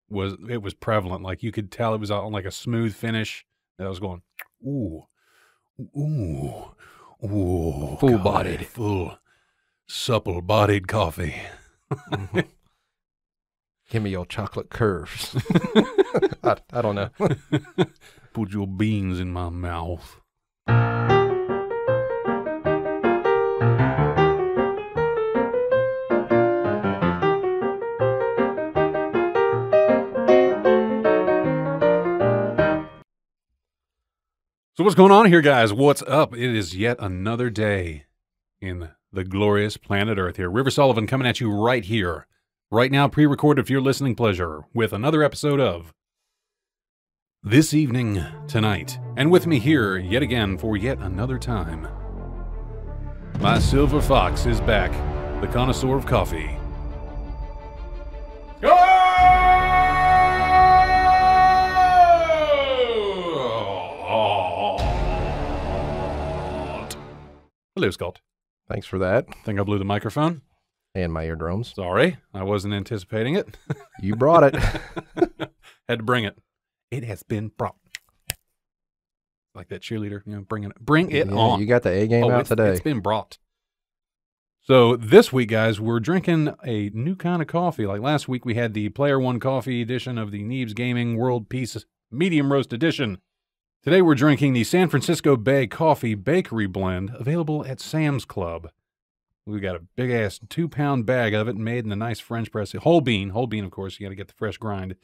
was prevalent. Like you could tell it was on like a smooth finish that was going, ooh, ooh, ooh, full-bodied, full, supple-bodied coffee. Mm-hmm. Give me your chocolate curves. I don't know. Put your beans in my mouth. So what's going on here, guys? What's up? It is yet another day in the glorious planet Earth here. River Sullivan coming at you right here, right now, pre-recorded for your listening pleasure, with another episode of This Evening Tonight. And with me here, yet again, for yet another time, my silver fox is back, the connoisseur of coffee. Hello, Scott. Thanks for that. Think I blew the microphone? And my eardrums. Sorry, I wasn't anticipating it. You brought it. Had to bring it. It has been brought. Like that cheerleader, bring it on. You got the A game out today. It's been brought. So this week, guys, we're drinking a new kind of coffee. Like last week, we had the Player One Coffee edition of the Neebs Gaming World Peace Medium Roast Edition. Today we're drinking the San Francisco Bay Coffee Bakery Blend, available at Sam's Club. We've got a big-ass 2-pound bag of it made in a nice French press. Whole bean, of course. You got to get the fresh grind.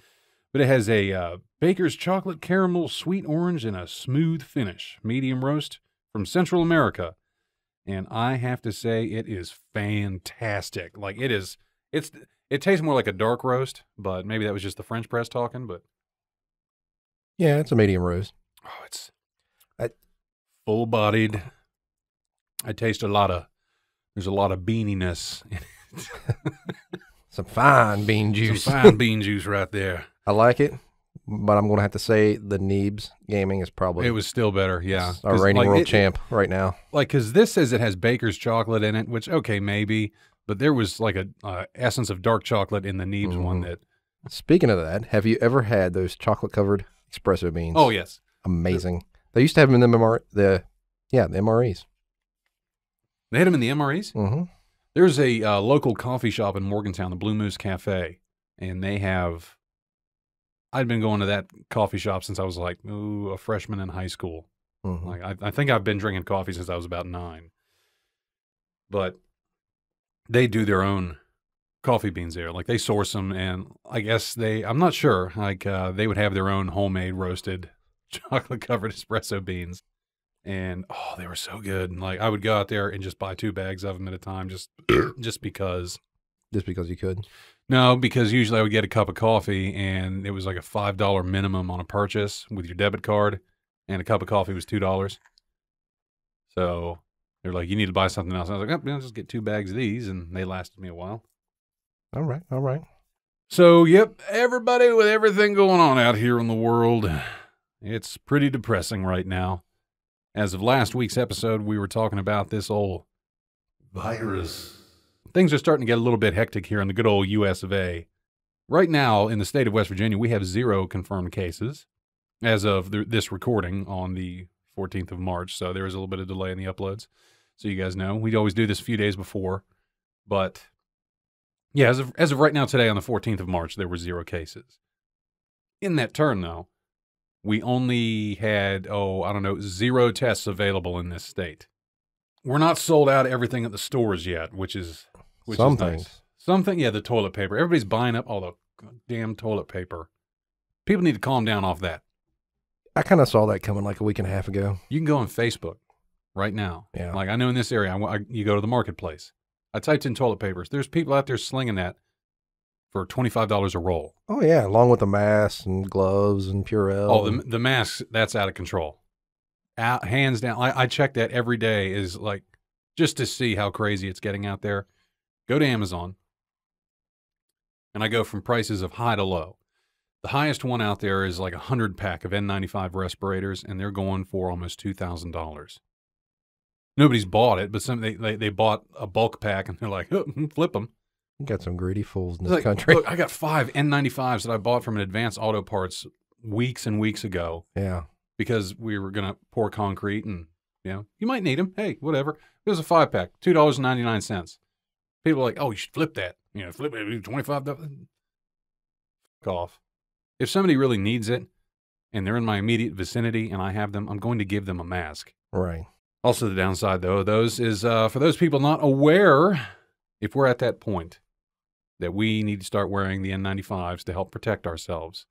But it has a Baker's Chocolate Caramel Sweet Orange and a smooth finish. Medium roast from Central America. And I have to say, it is fantastic. Like, it tastes more like a dark roast, but maybe that was just the French press talking, but... Yeah, it's a medium roast. Oh, it's full-bodied. I taste there's a lot of beaniness in it. Some fine bean juice. Some fine bean juice right there. I like it, but I'm going to have to say the Neebs Gaming is probably... It was still better, yeah. Our reigning world champ right now. Like, because this says it has baker's chocolate in it, which, okay, maybe, but there was like a essence of dark chocolate in the Neebs one that... Speaking of that, have you ever had those chocolate-covered espresso beans? Oh, yes. Amazing. They used to have them in the MREs. They had them in the MREs? Mm-hmm. There's a local coffee shop in Morgantown, the Blue Moose Cafe, and they have... I'd been going to that coffee shop since I was like, a freshman in high school. Mm-hmm. Like I think I've been drinking coffee since I was about 9. But they do their own coffee beans there. Like they source them, and I guess I'm not sure, like they would have their own homemade roasted chocolate-covered espresso beans. And, oh, they were so good. And, like, I would go out there and just buy 2 bags of them at a time just because. Just because you could? No, because usually I would get a cup of coffee, and it was like a $5 minimum on a purchase with your debit card, and a cup of coffee was $2. So they're like, you need to buy something else. And I was like, I'll just get 2 bags of these, and they lasted me a while. All right, all right. So, yep, everybody with everything going on out here in the world, it's pretty depressing right now. As of last week's episode, we were talking about this old virus. Things are starting to get a little bit hectic here in the good old U.S. of A. Right now, in the state of West Virginia, we have 0 confirmed cases as of this recording on the 14th of March. So there is a little bit of delay in the uploads. So you guys know, we always do this a few days before. But yeah, as of right now today on the 14th of March, there were 0 cases. In that turn, though, we only had, 0 tests available in this state. We're not sold out everything at the stores yet, which is nice. Something, yeah, the toilet paper. Everybody's buying up all the damn toilet paper. People need to calm down off that. I kind of saw that coming like a week and a half ago. You can go on Facebook right now. Yeah. Like I know in this area, you go to the marketplace. I typed in toilet papers. There's people out there slinging that for $25 a roll. Oh, yeah, along with the masks and gloves and Purell. Oh, the masks, that's out of control. Hands down. I check that every day is like, just to see how crazy it's getting out there. Go to Amazon, and I go from prices of high to low. The highest one out there is like a 100-pack of N95 respirators, and they're going for almost $2,000. Nobody's bought it, but they bought a bulk pack, and they're like, oh, flip them. You got some greedy fools in It's this like, country. look, I got 5 N95s that I bought from an Advanced Auto Parts weeks and weeks ago Yeah. because we were going to pour concrete and, you might need them. Hey, whatever. It was a 5-pack, $2.99. People are like, oh, you should flip that. Flip it, $25. Fuck off. If somebody really needs it and they're in my immediate vicinity and I have them, I'm going to give them a mask. Right. Also, the downside, though, of those is for those people not aware, if we're at that point that we need to start wearing the N95s to help protect ourselves.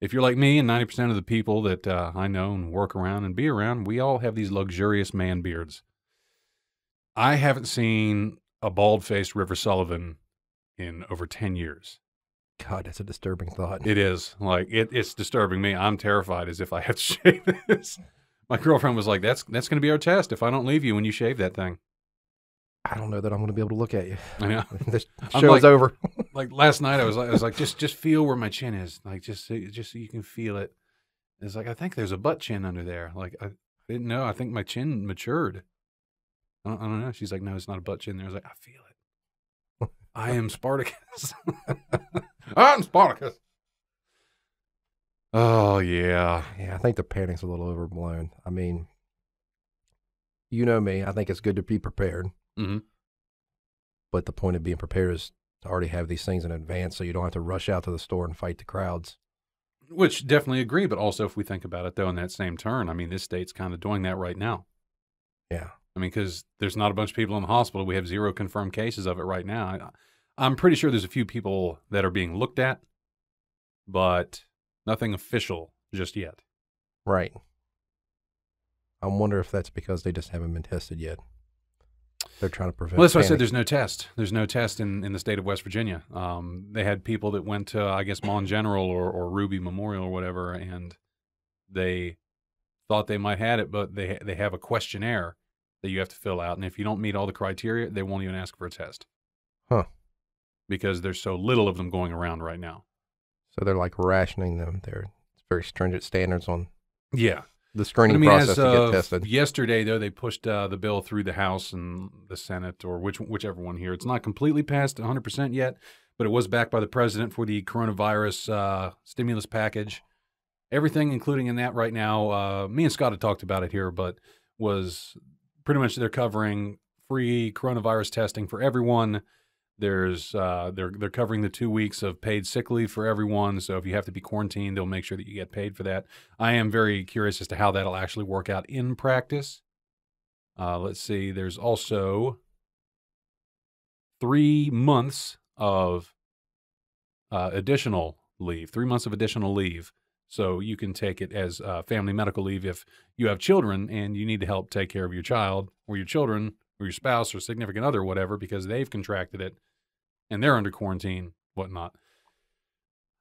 If you're like me and 90% of the people that I know and work around and be around, we all have these luxurious man beards. I haven't seen a bald-faced River Sullivan in over 10 years. God, that's a disturbing thought. It is. Like, it's disturbing me. I'm terrified as if I have to shave this. My girlfriend was like, that's going to be our test if I don't leave you when you shave that thing. I don't know that I'm going to be able to look at you. I know. This show's over. Like last night, I was like, just feel where my chin is, like just so you can feel it. It's like I think there's a butt chin under there. Like I didn't know. I think my chin matured. I don't know. She's like, no, it's not a butt chin there. I was like, I feel it. I am Spartacus. I'm Spartacus. Oh yeah. Yeah, I think the panic's a little overblown. I mean, you know me. I think it's good to be prepared. Mm-hmm. But the point of being prepared is to already have these things in advance so you don't have to rush out to the store and fight the crowds. Which definitely agree, but also if we think about it, though, in that same turn, I mean, this state's kind of doing that right now. Yeah. I mean, because there's not a bunch of people in the hospital. We have 0 confirmed cases of it right now. I'm pretty sure there's a few people that are being looked at, but nothing official just yet. Right. I wonder if that's because they just haven't been tested yet. They're trying to prevent. Well, that's why I panic. said there's no test. There's no test in the state of West Virginia. They had people that went to, I guess, Mon General or Ruby Memorial or whatever, and they thought they might have it, but they have a questionnaire that you have to fill out, and if you don't meet all the criteria, they won't even ask for a test. Huh. Because there's so little of them going around right now. So they're like rationing them. There's very stringent standards on Yeah. the screening process to get tested. Yesterday, though, they pushed the bill through the House and the Senate, or whichever one here. It's not completely passed 100% yet, but it was backed by the president for the coronavirus stimulus package. Everything, including in that right now, me and Scott had talked about it here, but was pretty much they're covering free coronavirus testing for everyone. There's they're covering the 2 weeks of paid sick leave for everyone. So if you have to be quarantined, they'll make sure that you get paid for that. I am very curious as to how that'll actually work out in practice. Let's see. There's also 3 months of additional leave, 3 months of additional leave. So you can take it as family medical leave if you have children and you need to help take care of your child or your children or your spouse or significant other, whatever, because they've contracted it and they're under quarantine, whatnot.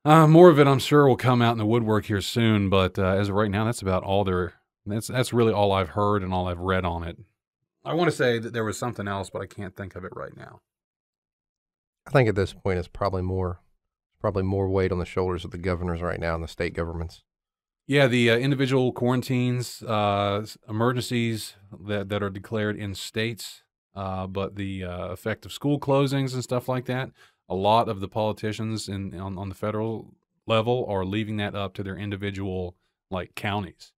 More of it, I'm sure, will come out in the woodwork here soon, but as of right now, that's about all that's really all I've heard and all I've read on it. I want to say that there was something else, but I can't think of it right now. I think at this point it's probably more weight on the shoulders of the governors right now and the state governments. Yeah, the individual quarantines, emergencies that are declared in states, but the effect of school closings and stuff like that, a lot of the politicians on the federal level are leaving that up to their individual counties.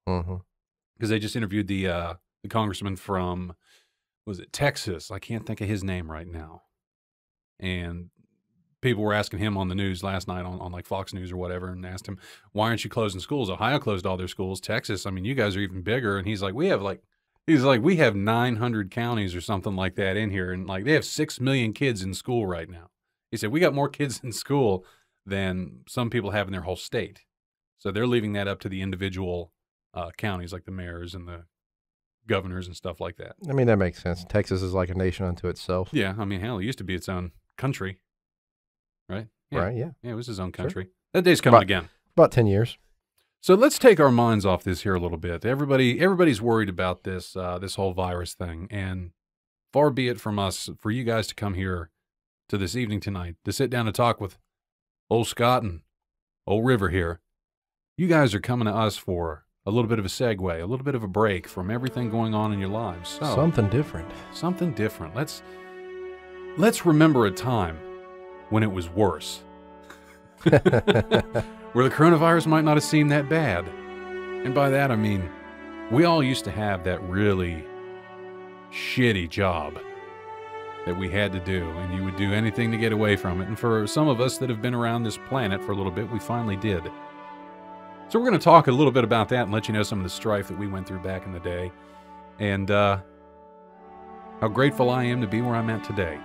Mm-hmm. Because they just interviewed the congressman from, was it Texas? I can't think of his name right now. And people were asking him on the news last night on like Fox News or whatever, and asked him, why aren't you closing schools? Ohio closed all their schools. Texas, I mean, you guys are even bigger. And he's like, we have 900 counties or something like that in here. And they have 6 million kids in school right now. He said, we got more kids in school than some people have in their whole state. So they're leaving that up to the individual counties, like the mayors and the governors and stuff like that. I mean, that makes sense. Texas is like a nation unto itself. Yeah. I mean, hell, it used to be its own country. Right? Yeah. Right, yeah. Yeah, it was his own country. Sure. That day's coming again. About 10 years. So let's take our minds off this here a little bit. Everybody's worried about this this whole virus thing, and far be it from us for you guys to come here to this evening tonight to sit down and talk with old Scott and old River here. You guys are coming to us for a little bit of a segue, a little bit of a break from everything going on in your lives. So, something different. Something different. let's remember a time when it was worse. Where the coronavirus might not have seemed that bad. And by that I mean, we all used to have that really shitty job that we had to do, and you would do anything to get away from it. And for some of us that have been around this planet for a little bit, we finally did. So we're going to talk a little bit about that and let you know some of the strife that we went through back in the day, and how grateful I am to be where I'm at today.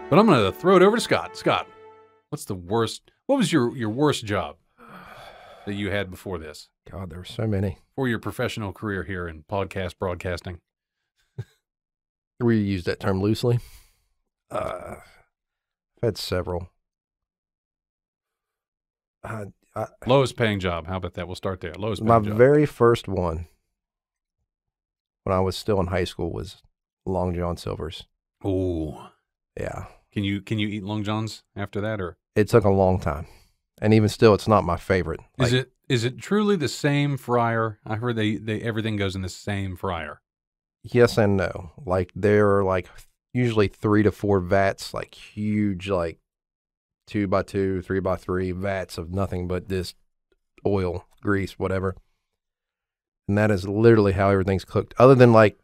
But I'm going to throw it over to Scott. Scott, what was your worst job that you had before this? God, there were so many. For your professional career here in podcast broadcasting. We use that term loosely. I've had several. Lowest paying job. How about that? We'll start there. Lowest paying My job. very first one, when I was still in high school, was Long John Silver's. Oh, yeah. Can you eat Long Johns after that, or it took a long time, and even still, it's not my favorite. Is it truly the same fryer? I heard they everything goes in the same fryer. Yes and no. Like, there are like usually 3 to 4 vats, like huge, like 2x2, 3x3 vats of nothing but this oil, grease, whatever. And that is literally how everything's cooked. Other than like,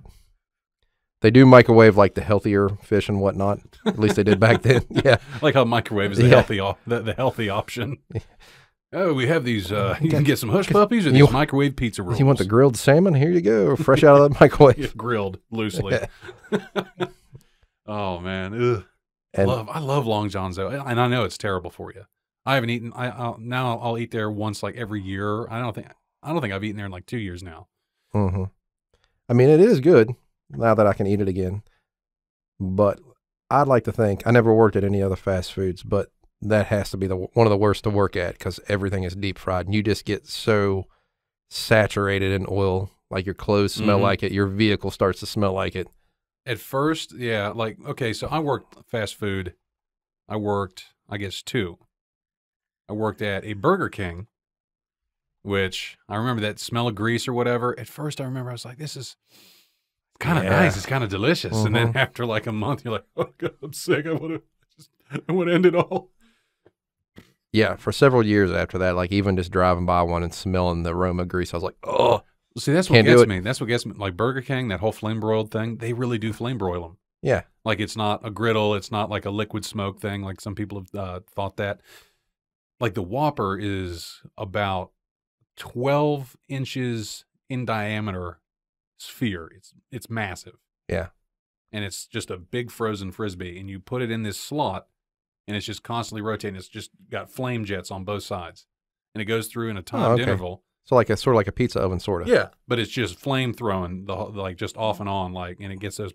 they do microwave like the healthier fish and whatnot. At least they did back then. Yeah. Like how microwave is the healthy option. Oh, we have these, you can get some hush puppies or these microwave pizza rolls. You want the grilled salmon? Here you go. Fresh out of the microwave. Yeah, grilled loosely. Oh, man. Ugh. And I love Long John's, though. And I know it's terrible for you. I haven't eaten, now I'll eat there once like every year. I don't think I've eaten there in like 2 years now. Mm-hmm. I mean, it is good now that I can eat it again. But I'd like to think, I never worked at any other fast foods, but that has to be one of the worst to work at because everything is deep fried. And you just get so saturated in oil, like your clothes smell like it. Your vehicle starts to smell like it. At first, yeah. Like, okay, so I worked fast food. I worked, I guess, 2. I worked at a Burger King, which I remember that smell of grease or whatever. At first, I remember I was like, this is kind of nice. It's kind of delicious. And then after like a month, you're like, oh, God, I'm sick. I want to end it all. Yeah, for several years after that, like even just driving by one and smelling the aroma of grease, I was like, oh. See, that's what gets me. That's what gets me. Like Burger King, that whole flame broiled thing, they really do flame broil them. Yeah. Like it's not a griddle. It's not like a liquid smoke thing like some people have thought that. Like the Whopper is about 12 inches in diameter sphere. It's massive. Yeah. And it's just a big frozen Frisbee. And you put it in this slot, and it's just constantly rotating. It's just got flame jets on both sides. And it goes through in a timed interval. So like sort of like a pizza oven, sort of. Yeah, but it's just flame throwing, like just off and on, like, and it gets those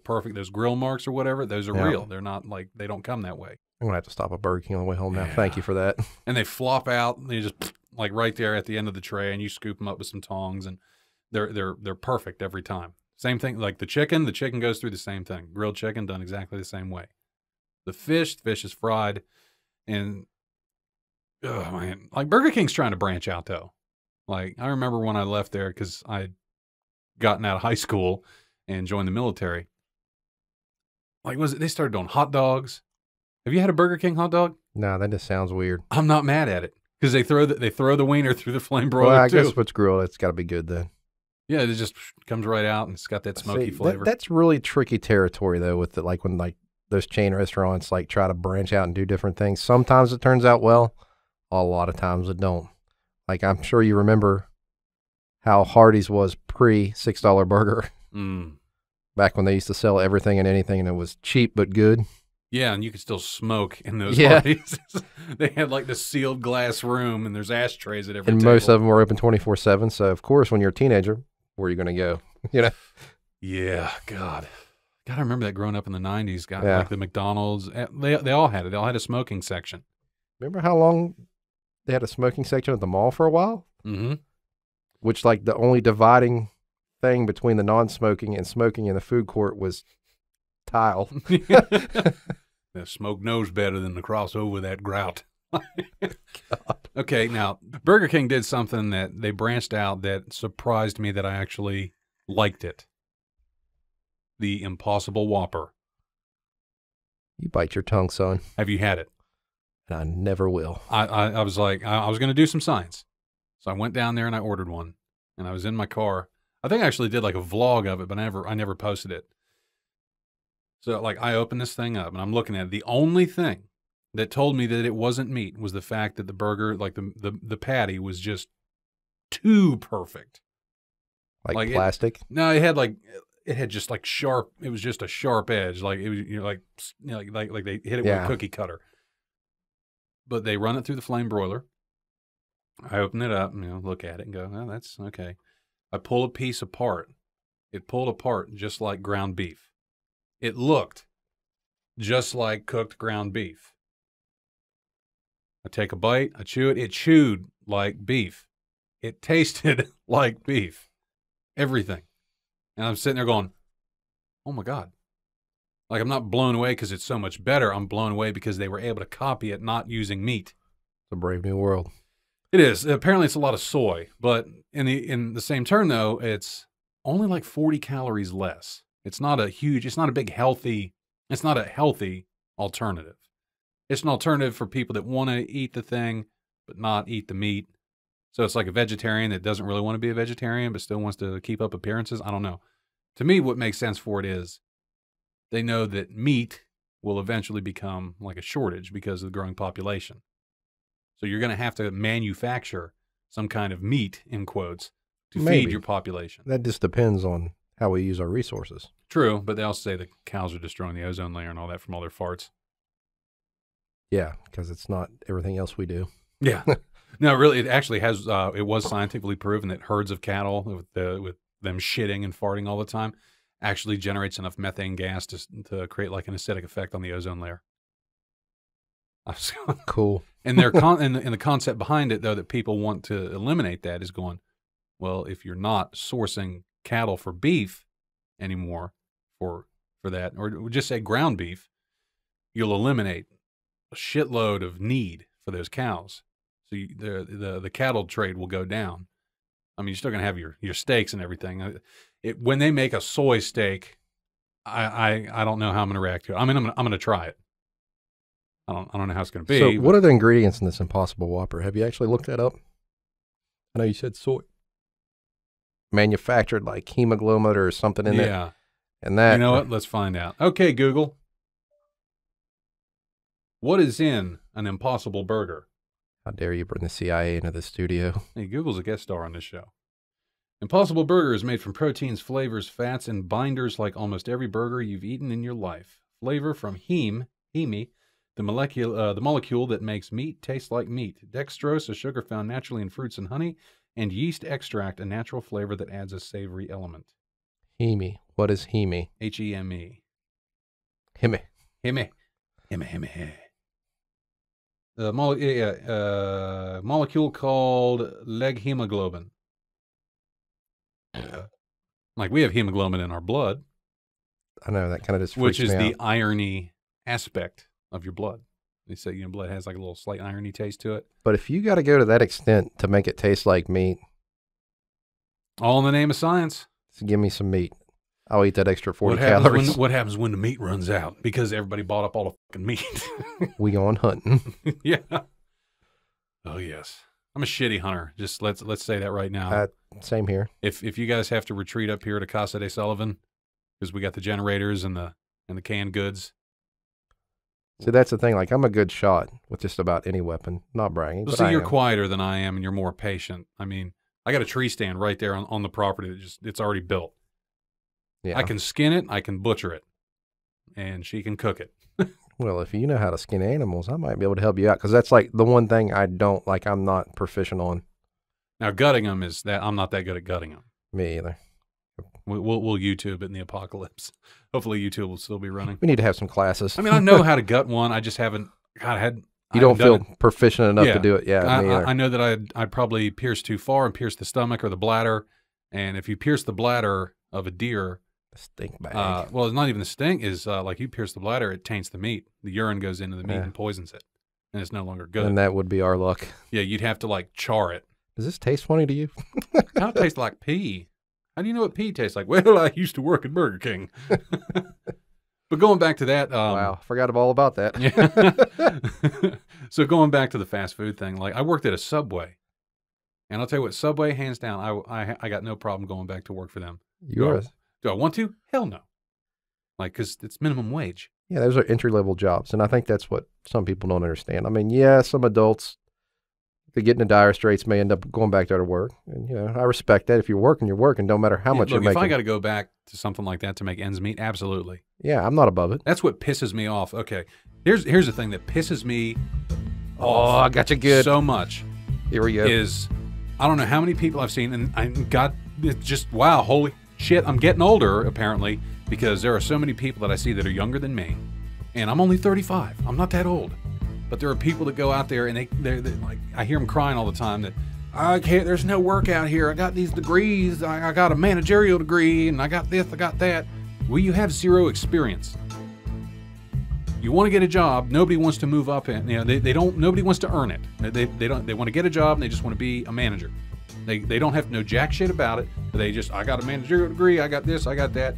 grill marks or whatever. Those are real. They're not like, they don't come that way. I'm gonna have to stop at Burger King on the way home now. Thank you for that. And they flop out. And they just like right there at the end of the tray, and you scoop them up with some tongs, and they're perfect every time. Same thing like the chicken. The chicken goes through the same thing. Grilled chicken done exactly the same way. The fish is fried, and oh man, like Burger King's trying to branch out though. Like, I remember when I left there because I'd gotten out of high school and joined the military. Like, they started doing hot dogs. Have you had a Burger King hot dog? No, that just sounds weird. I'm not mad at it because they throw the wiener through the flame broiler well, I too. guess if it's grilled, it's got to be good then. Yeah, it just comes right out and it's got that smoky flavor. That's really tricky territory though. With like when like those chain restaurants like try to branch out and do different things. Sometimes it turns out well. A lot of times it don't. Like, I'm sure you remember how Hardee's was pre-$6 burger. Back when they used to sell everything and anything, and it was cheap but good. Yeah, and you could still smoke in those Hardee's. They had, like, the sealed glass room, and there's ashtrays at every table. Most of them were open 24/7, so, of course, when you're a teenager, where are you going to go? You know? Yeah, God, I remember that growing up in the 90s. Like the McDonald's, they all had it. They all had a smoking section. Remember how long they had a smoking section at the mall for a while? Mm-hmm. Which, like, the only dividing thing between the non-smoking and smoking in the food court was tile. The smoke knows better than to cross over that grout. Okay, now, Burger King did something that they branched out that surprised me that I actually liked it. The Impossible Whopper. You bite your tongue, son. Have you had it? And I never will. I was like, I was going to do some science. So I went down there and I ordered one. And I was in my car. I think I actually did like a vlog of it, but I never posted it. So like I opened this thing up and I'm looking at it. The only thing that told me that it wasn't meat was the fact that the burger, like the patty was just too perfect. Like plastic? No, it had just like sharp. It was just a sharp edge. Like it was, like they hit it with a cookie cutter. But they run it through the flame broiler. I open it up and look at it and go, oh, that's okay. I pull a piece apart. It pulled apart just like ground beef. It looked just like cooked ground beef. I take a bite. I chew it. It chewed like beef. It tasted like beef. Everything. And I'm sitting there going, oh my God. Like I'm not blown away because it's so much better. I'm blown away because they were able to copy it not using meat. It's a brave new world. It is. Apparently it's a lot of soy, but in the same turn though, it's only like 40 calories less. It's not a healthy alternative. It's an alternative for people that want to eat the thing, but not eat the meat. So it's like a vegetarian that doesn't really want to be a vegetarian, but still wants to keep up appearances. I don't know. To me, what makes sense for it is they know that meat will eventually become like a shortage because of the growing population. So you're going to have to manufacture some kind of meat, in quotes, to feed your population. That just depends on how we use our resources. True, but they also say the cows are destroying the ozone layer and all that from all their farts. Yeah, because it's not everything else we do. Yeah. No, really, it actually has, it was scientifically proven that herds of cattle with them shitting and farting all the time actually generates enough methane gas to create like an acidic effect on the ozone layer. Cool. And the concept behind it, though, that people want to eliminate that is going, well, if you're not sourcing cattle for beef anymore for that, or just say ground beef, you'll eliminate a shitload of need for those cows. So the cattle trade will go down. I mean, you're still going to have your steaks and everything. When they make a soy steak, I don't know how I'm going to react to it. I mean, I'm going to try it. I don't know how it's going to be. So what are the ingredients in this Impossible Whopper? Have you actually looked that up? I know you said soy. Manufactured like hemoglobin or something in there. Yeah. And that. You know what? Let's find out. Okay, Google. What is in an Impossible Burger? How dare you bring the CIA into the studio? Hey, Google's a guest star on this show. Impossible Burger is made from proteins, flavors, fats, and binders like almost every burger you've eaten in your life. Flavor from heme, the molecule that makes meat taste like meat. Dextrose, a sugar found naturally in fruits and honey. And yeast extract, a natural flavor that adds a savory element. Heme. What is heme? H-E-M-E. Heme. Heme. Molecule called leg hemoglobin. Like we have hemoglobin in our blood. I know, that kind of just freaks which is me the out. irony aspect of your blood. They say blood has like a little slight irony taste to it. But if you got to go to that extent to make it taste like meat, all in the name of science. So give me some meat. I'll eat that extra 40 calories. What happens when the meat runs out? Because everybody bought up all the fucking meat. We going hunting. Yeah. Oh yes. I'm a shitty hunter. Just let's say that right now. Same here. If you guys have to retreat up here to Casa de Sullivan, because we got the generators and the canned goods. See, that's the thing. Like, I'm a good shot with just about any weapon. Not bragging. Well, but see, you're quieter than I am, and you're more patient. I mean, I got a tree stand right there on the property that it's already built. Yeah. I can skin it, I can butcher it, and she can cook it. Well, if you know how to skin animals, I might be able to help you out, because that's like the one thing I'm not proficient on. Now, gutting them I'm not that good at gutting them. Me either. We'll YouTube it in the apocalypse. Hopefully YouTube will still be running. We need to have some classes. I mean, I know how to gut one. I just haven't. You don't feel proficient enough to do it. Yeah, I know that I'd probably pierce too far and pierce the stomach or the bladder. And if you pierce the bladder of a deer, the stink bag. Well, it's not even the stink. Is like you pierce the bladder, it taints the meat. The urine goes into the meat and poisons it, and it's no longer good. And that would be our luck. Yeah, you'd have to like char it. Does this taste funny to you? Kind of tastes like pee. How do you know what pee tastes like? Well, I used to work at Burger King. But going back to that, wow, forgot all about that. Yeah. So going back to the fast food thing, like I worked at a Subway, and I'll tell you what, Subway, hands down, I got no problem going back to work for them. Do I want to? Hell no. Like, because it's minimum wage. Yeah, those are entry-level jobs, and I think that's what some people don't understand. I mean, yeah, some adults, if they get into dire straits, may end up going back there to work. And, you know, I respect that. If you're working, no matter how much you're making. If I got to go back to something like that to make ends meet, absolutely. Yeah, I'm not above it. That's what pisses me off. Okay, here's the thing that pisses me off. I got you good. So much. Here we go. Is I don't know how many people I've seen, and I got it's just wow, holy shit! I'm getting older apparently because there are so many people that I see that are younger than me, and I'm only 35. I'm not that old, but there are people that go out there and they're like I hear them crying all the time that I can't. There's no work out here. I got these degrees. I got a managerial degree, and I got this. I got that. Well, you have zero experience. You want to get a job. Nobody wants to move up, and you know they don't. Nobody wants to earn it. They don't. They want to get a job, and they just want to be a manager. They don't have to know jack shit about it. They just I got a managerial degree. I got this. I got that.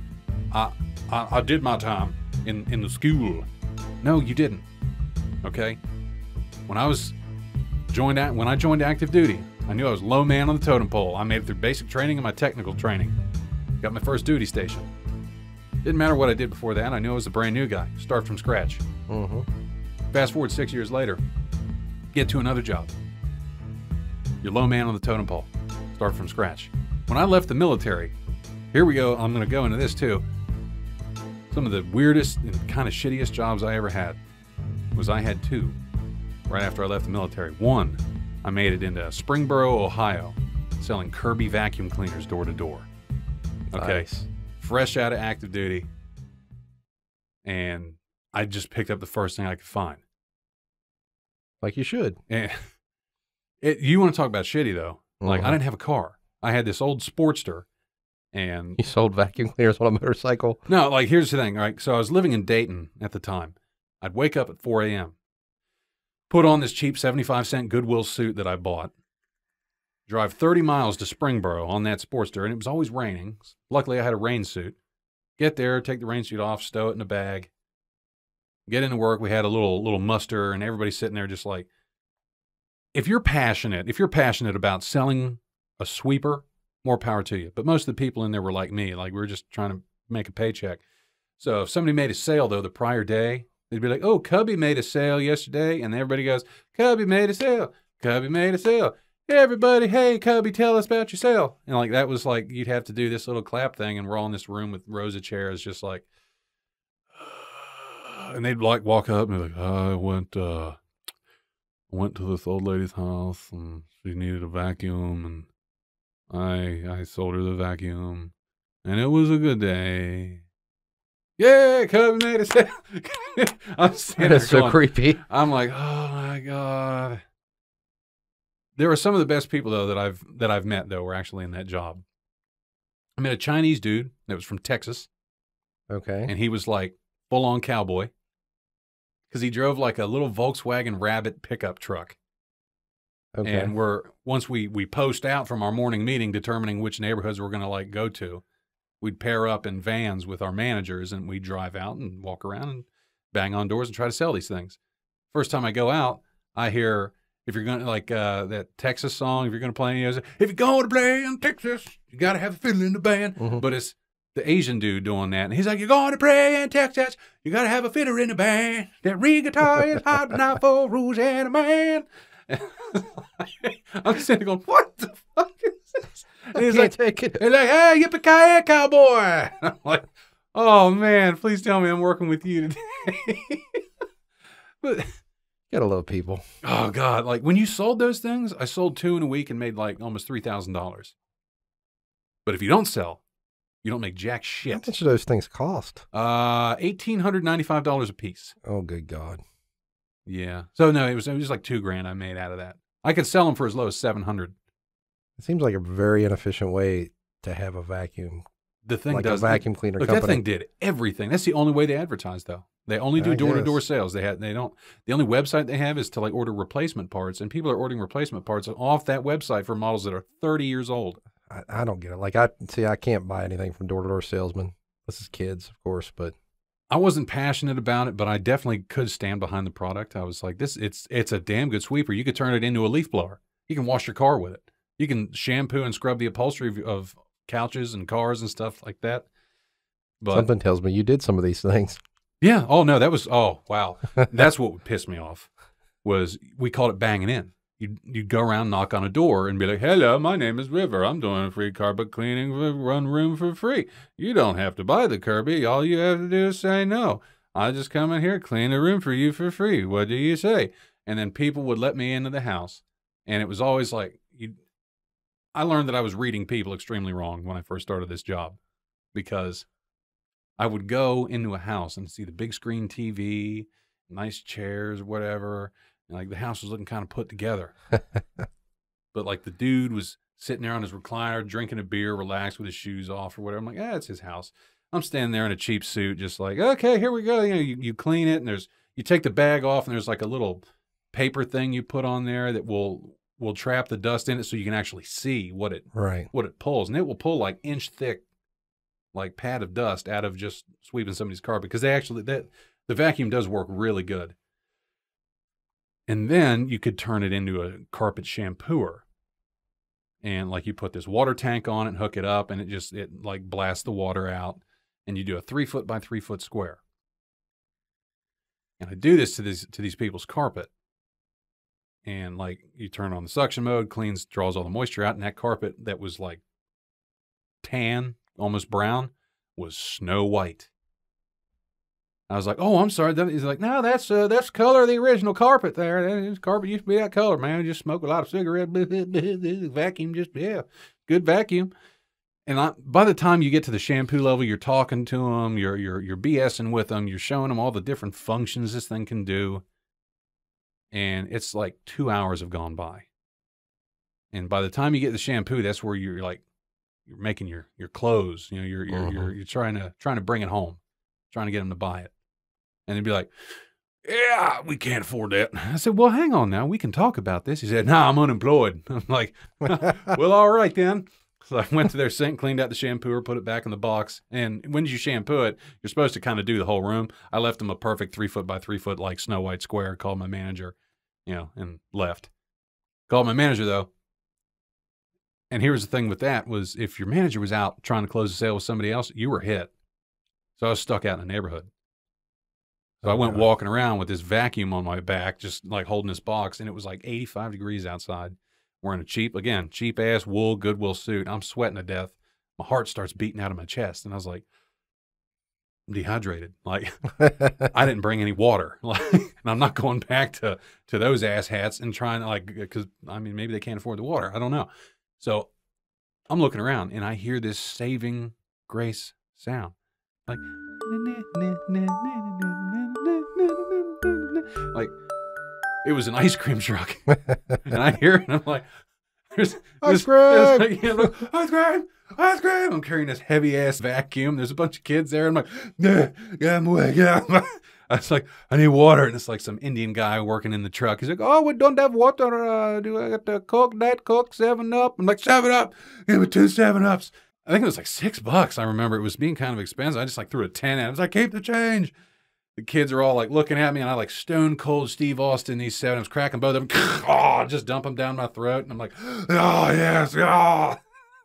I did my time in the school. No, you didn't. Okay. When I joined active duty, I knew I was low man on the totem pole. I made it through basic training and my technical training. Got my first duty station. Didn't matter what I did before that. I knew I was a brand new guy. Start from scratch. Fast forward 6 years later, get to another job. You're low man on the totem pole. Start from scratch. When I left the military, here we go. I'm going to go into this too. Some of the weirdest and kind of shittiest jobs I ever had was I had two right after I left the military. One, I made it into Springboro, Ohio, selling Kirby vacuum cleaners door to door. Okay. Nice. Fresh out of active duty. And I just picked up the first thing I could find. Like you should. And you want to talk about shitty though. Like I didn't have a car. I had this old Sportster. And you sold vacuum cleaners on a motorcycle? No, like here's the thing, right? So I was living in Dayton at the time. I'd wake up at 4 a.m., put on this cheap 75-cent Goodwill suit that I bought, drive 30 miles to Springboro on that Sportster, and it was always raining. Luckily, I had a rain suit. Get there, take the rain suit off, stow it in a bag, get into work. We had a little muster, and everybody's sitting there just like, if you're passionate about selling a sweeper, more power to you. But most of the people in there were like me, like we were just trying to make a paycheck. So if somebody made a sale though the prior day, they'd be like, "Oh, Cubby made a sale yesterday," and everybody goes, "Cubby made a sale. Cubby made a sale. Everybody, hey, Cubby, tell us about your sale." And like that was like you'd have to do this little clap thing, and we're all in this room with rows of chairs, just like, and they'd like walk up and be like, "I went to this old lady's house, and she needed a vacuum, and I sold her the vacuum, and it was a good day. Yeah, Cubby made a sale." I'm standing That's so creepy. I'm like, oh my God. There were some of the best people though that I've met though were actually in that job. I met a Chinese dude that was from Texas. Okay. And he was like full on cowboy because he drove like a little Volkswagen Rabbit pickup truck. Okay. And once we post out from our morning meeting determining which neighborhoods we're going to like go to, we'd pair up in vans with our managers and we'd drive out and walk around and bang on doors and try to sell these things. First time I go out, I hear, if you're going to like that Texas song, if you're going to play, if you're going to play in Texas, you got to have a fiddle in the band. But it's the Asian dude doing that. And he's like, "You're going to play in Texas, you got to have a fiddle in the band. That reed guitar is hot, but not for Louisiana man." I'm sitting there going, "What the fuck is this?" And he's like, take it. He's like, "Hey, yippee-ki-yay, cowboy." And I'm like, "Oh man, please tell me I'm working with you today." But gotta love people. Oh God, like when you sold those things, I sold 2 in a week and made like almost $3,000. But if you don't sell, you don't make jack shit. How much do those things cost? $1,895 a piece. Oh, good God. Yeah. So no, it was like $2,000 I made out of that. I could sell them for as low as $700. It seems like a very inefficient way to have a vacuum. The thing like does a vacuum cleaner look, company. that thing did everything. That's the only way they advertise, though. They only do door-to-door sales. The only website they have is to like order replacement parts, and people are ordering replacement parts off that website for models that are 30 years old. I don't get it. Like I can't buy anything from door-to-door salesman. This is kids, of course, but I wasn't passionate about it, but I definitely could stand behind the product. I was like, it's a damn good sweeper. You could turn it into a leaf blower. You can wash your car with it. You can shampoo and scrub the upholstery of couches and cars and stuff like that. But something tells me you did some of these things. yeah. Oh no, oh wow. That's what would piss me off. Was we called it banging in. You'd go around, knock on a door, and be like, "Hello, my name is River. I'm doing a free carpet cleaning run room for free. You don't have to buy the Kirby. All you have to do is say no. I just come in here, clean the room for you for free. What do you say?" And then people would let me into the house, and it was always like I learned that I was reading people extremely wrong when I first started this job, because I would go into a house and see the big screen TV, nice chairs, whatever. And like the house was looking kind of put together. But like the dude was sitting there on his recliner, drinking a beer, relaxed with his shoes off or whatever. I'm like, it's his house. I'm standing there in a cheap suit, just like, okay, here we go. You know, you clean it, and you take the bag off, and there's like a little paper thing you put on there that will trap the dust in it, so you can actually see what it pulls. And it will pull like inch thick, like pad of dust out of just sweeping somebody's carpet, because the vacuum does work really good. And then you could turn it into a carpet shampooer. And like you put this water tank on it, hook it up, and it like blasts the water out. And you do a 3 foot by 3 foot square. And I do this to these people's carpet. And like you turn on the suction mode, cleans, draws all the moisture out, and that carpet that was like tan, almost brown, was snow white. I was like, "Oh, I'm sorry." He's like, "No, that's color of the original carpet there. This carpet used to be that color, man. Just smoke a lot of cigarettes. Vacuum, good vacuum." And by the time you get to the shampoo level, you're talking to them, you're BSing with them, you're showing them all the different functions this thing can do, and it's like 2 hours have gone by. And by the time you get the shampoo, that's where you're making your clothes. You know, you're trying to bring it home, trying to get them to buy it. And they'd be like, "Yeah, we can't afford that." I said, "Well, hang on now. We can talk about this." He said, "No, I'm unemployed." I'm like, "Well, all right then." So I went to their sink, cleaned out the shampooer, put it back in the box. And when you shampoo it, you're supposed to kind of do the whole room. I left them a perfect 3 foot by 3 foot, like Snow White square, called my manager, and left. Called my manager, though. And here's the thing with that was if your manager was out trying to close a sale with somebody else, you were hit. So I was stuck out in the neighborhood. So I went walking around with this vacuum on my back, just like holding this box, and it was like 85 degrees outside. Wearing a cheap-ass wool Goodwill suit. I'm sweating to death. My heart starts beating out of my chest, and I was like, I'm dehydrated. Like, I didn't bring any water. Like, and I'm not going back to those asshats and trying to, because, I mean, maybe they can't afford the water. I don't know. So I'm looking around, and I hear this saving grace sound. Like, it was an ice cream truck. And I hear it, and I'm like, ice cream! Ice cream! I'm carrying this heavy-ass vacuum. There's a bunch of kids there. I'm like, get them away. I was like, I need water. And it's like some Indian guy working in the truck. He's like, "Oh, we don't have water. Do I got to Coke, Diet Coke, 7-Up? I'm like, 7-Up. Give me 2 7-Ups. I think it was like $6. I remember it was being kind of expensive. I just like threw a 10 at it. I was like, "Keep the change." The kids are all like looking at me, and I like stone cold Steve Austin these 7-Ups, cracking both of them. Oh, just dump them down my throat. And I'm like, "Oh, yes. Oh."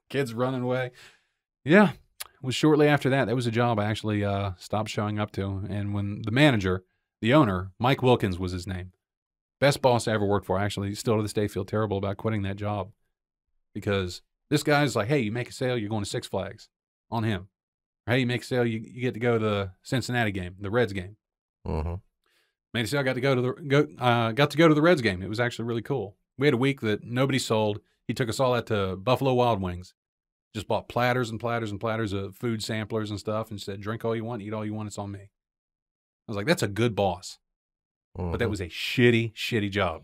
Kids running away. Yeah. It was shortly after that. That was a job I actually stopped showing up to. And when the manager, the owner, Mike Wilkins was his name. Best boss I ever worked for. Actually, still to this day feel terrible about quitting that job. Because this guy's like, "Hey, you make a sale, you're going to Six Flags." On him. Or, "Hey, you make a sale, you get to go to the Cincinnati game, the Reds game." Made a sale, got to go to the Reds game. It was actually really cool. We had a week that nobody sold. He took us all out to Buffalo Wild Wings. Just bought platters and platters and platters of food samplers and stuff, and said, "Drink all you want, eat all you want. It's on me." I was like, that's a good boss. But that was a shitty job.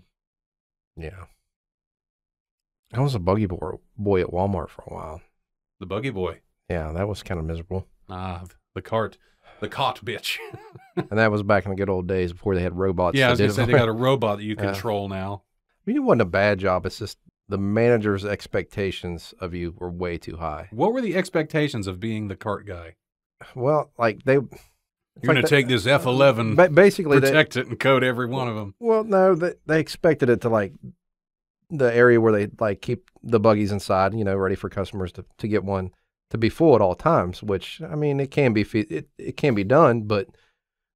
Yeah. I was a buggy boy at Walmart for a while. The buggy boy. Yeah, that was kind of miserable. The cart bitch. And that was back in the good old days before they had robots. Yeah, I was going to say, they got a robot that you control now. I mean, it wasn't a bad job. It's just the manager's expectations of you were way too high. What were the expectations of being the cart guy? Well, like You're going to take this F11, basically protect it, and coat every one of them. Well, no, they expected it to like the area where they like keep the buggies inside, you know, ready for customers to get one to be full at all times. Which I mean, it can be it can be done, but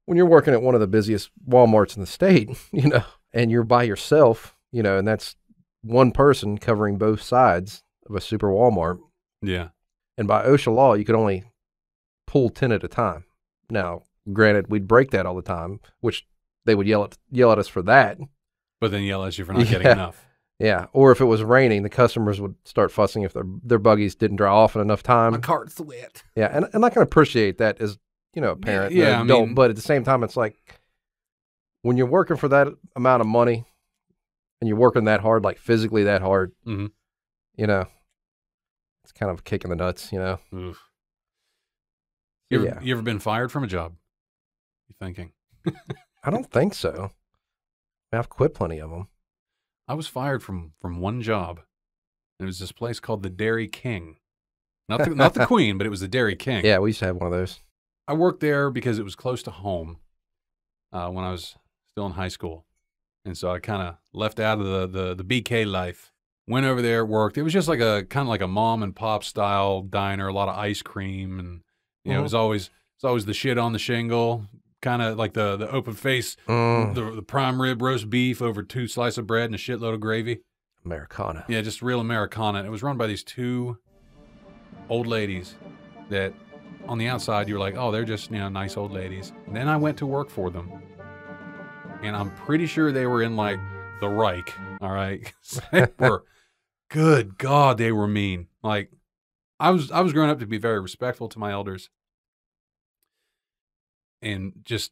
when you're working at one of the busiest Walmarts in the state, you know, and you're by yourself, you know, and that's one person covering both sides of a super Walmart. Yeah. And by OSHA law, you could only pull 10 at a time. Now, granted, we'd break that all the time, which they would yell at us for that. But then yell at you for not getting enough. Yeah. Or if it was raining, the customers would start fussing if their buggies didn't dry off in enough time. My cart's wet. Yeah. And I can appreciate that as, you know, a parent, yeah, an adult, but at the same time, it's like when you're working for that amount of money and you're working that hard, like physically that hard, mm-hmm. you know, it's kind of a kick in the nuts, you know. Oof. You ever been fired from a job? You thinking? I don't think so. I've quit plenty of them. I was fired from one job. It was this place called the Dairy King. Not the Queen, but it was the Dairy King. Yeah, we used to have one of those. I worked there because it was close to home when I was still in high school. And so I kind of left out of the BK life. Went over there, worked. It was just like a kind of like a mom and pop style diner, a lot of ice cream, and you know, it was always the shit on the shingle, kind of like the open face, the prime rib roast beef over 2 slices of bread and a shitload of gravy. Americana. Yeah, just real Americana. And it was run by these 2 old ladies that on the outside you were like, oh, they're just, you know, nice old ladies. And then I went to work for them. And I'm pretty sure they were in like the Reich, all right? They were, good God, they were mean. Like, I was growing up to be very respectful to my elders and just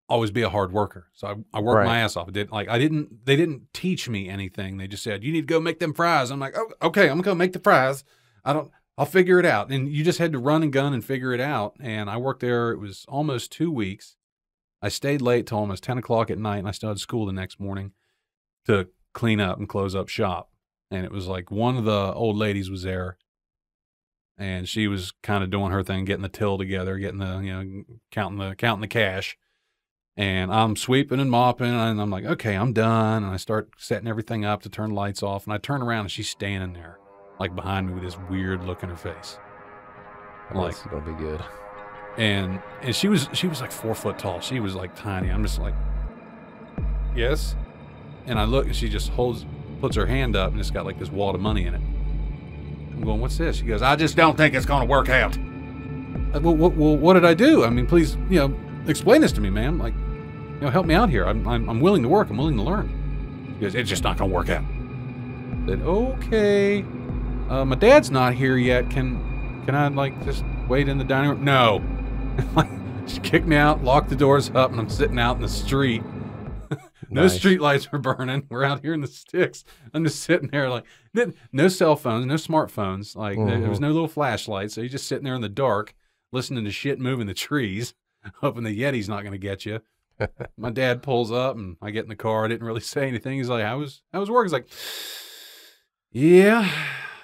always be a hard worker. So I worked my ass off. They didn't teach me anything. They just said, you need to go make them fries. I'm like, oh, okay, I'm gonna go make the fries. I'll figure it out. And you just had to run and gun and figure it out. And I worked there, it was almost 2 weeks. I stayed late till almost 10 o'clock at night, and I still had school the next morning to clean up and close up shop. And it was like one of the old ladies was there, and she was kind of doing her thing, getting the till together, getting the, you know, counting the cash. And I'm sweeping and mopping, and I'm like, okay, I'm done. And I start setting everything up to turn the lights off, and I turn around, and she's standing there, like behind me with this weird look in her face. Like, it's gonna be good. And she was like 4 foot tall. She was like tiny. I'm just like, yes. And I look, and she just puts her hand up, and it's got like this wad of money in it. I'm going, what's this? She goes, I just don't think it's going to work out. Well, what did I do? I mean, please, you know, explain this to me, ma'am. Like, you know, help me out here. I'm willing to work. I'm willing to learn. She goes, it's just not going to work out. I said, okay. My dad's not here yet. Can I like just wait in the dining room? No. She kicked me out, locked the doors up, and I'm sitting out in the street. No street lights were burning. We're out here in the sticks. I'm just sitting there like, no cell phones, no smartphones. Like, there was no little flashlight. So you're just sitting there in the dark, listening to shit move in the trees, hoping the Yeti's not going to get you. My dad pulls up, and I get in the car. I didn't really say anything. He's like, how was work? He's like, yeah,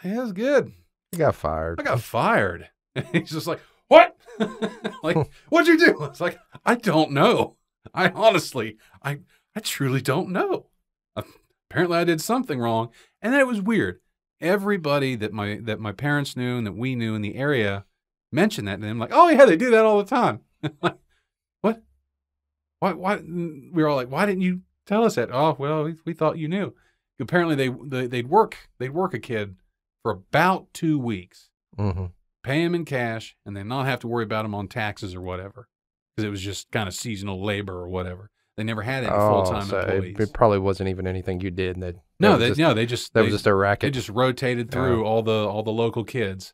it was good. You got fired. I got fired. And he's just like, what? Like, what'd you do? It's like, I don't know. I honestly, I truly don't know. Apparently I did something wrong. And then it was weird. Everybody that my parents knew and that we knew in the area mentioned that to them. Like, oh yeah, they do that all the time. Like, what? Why? We were all like, why didn't you tell us that? Oh, well, we thought you knew. Apparently they'd work a kid for about 2 weeks. Mm-hmm. Pay him in cash, and then not have to worry about him on taxes or whatever, because it was just kind of seasonal labor or whatever. They never had any full-time employees. It probably wasn't even anything you did. That was just a racket. They just rotated through all the local kids.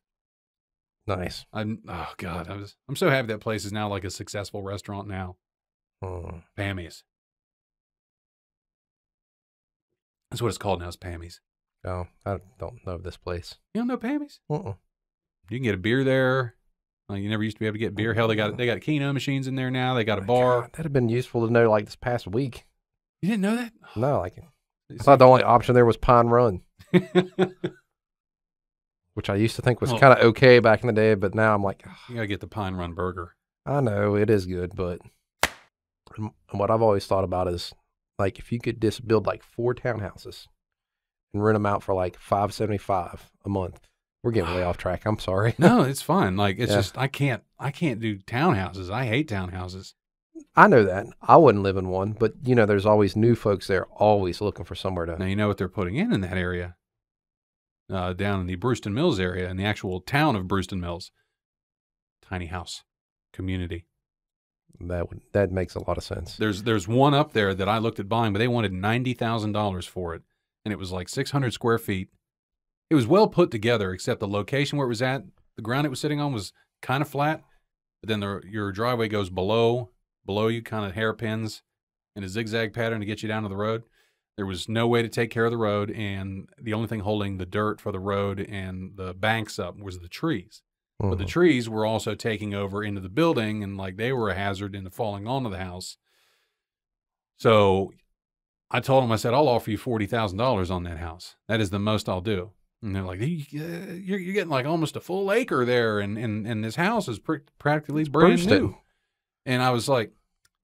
Nice. Oh God, I'm so happy that place is now like a successful restaurant now. Pammy's. That's what it's called now. Is Pammy's. Oh, I don't know this place. You don't know Pammy's? Uh-uh. You can get a beer there. Like, you never used to be able to get beer. Hell, they got Keno machines in there now. They got a bar. God, that'd have been useful to know like this past week. You didn't know that? No, like I thought the only option there was Pine Run, which I used to think was kind of okay back in the day, but now I'm like, you gotta get the Pine Run burger. I know it is good, but what I've always thought about is like if you could just build like 4 townhouses and rent them out for like $575 a month. We're getting way off track. I'm sorry. No, it's fine. Like it's just I can't do townhouses. I hate townhouses. I know that. I wouldn't live in one, but you know, there's always new folks there, always looking for somewhere to. Now you know what they're putting in that area, down in the Brewston Mills area, in the actual town of Brewston Mills. Tiny house community. That makes a lot of sense. There's one up there that I looked at buying, but they wanted $90,000 for it, and it was like 600 square feet. It was well put together, except the location where it was at, the ground it was sitting on was kind of flat, but then your driveway goes below you, kind of hairpins in a zigzag pattern to get you down to the road. There was no way to take care of the road, and the only thing holding the dirt for the road and the banks up was the trees. Mm-hmm. But the trees were also taking over into the building, and like they were a hazard into falling onto the house. So I told them, I said, I'll offer you $40,000 on that house. That is the most I'll do. And they're like, you're getting like almost a full acre there, and this house is practically brand new. And I was like,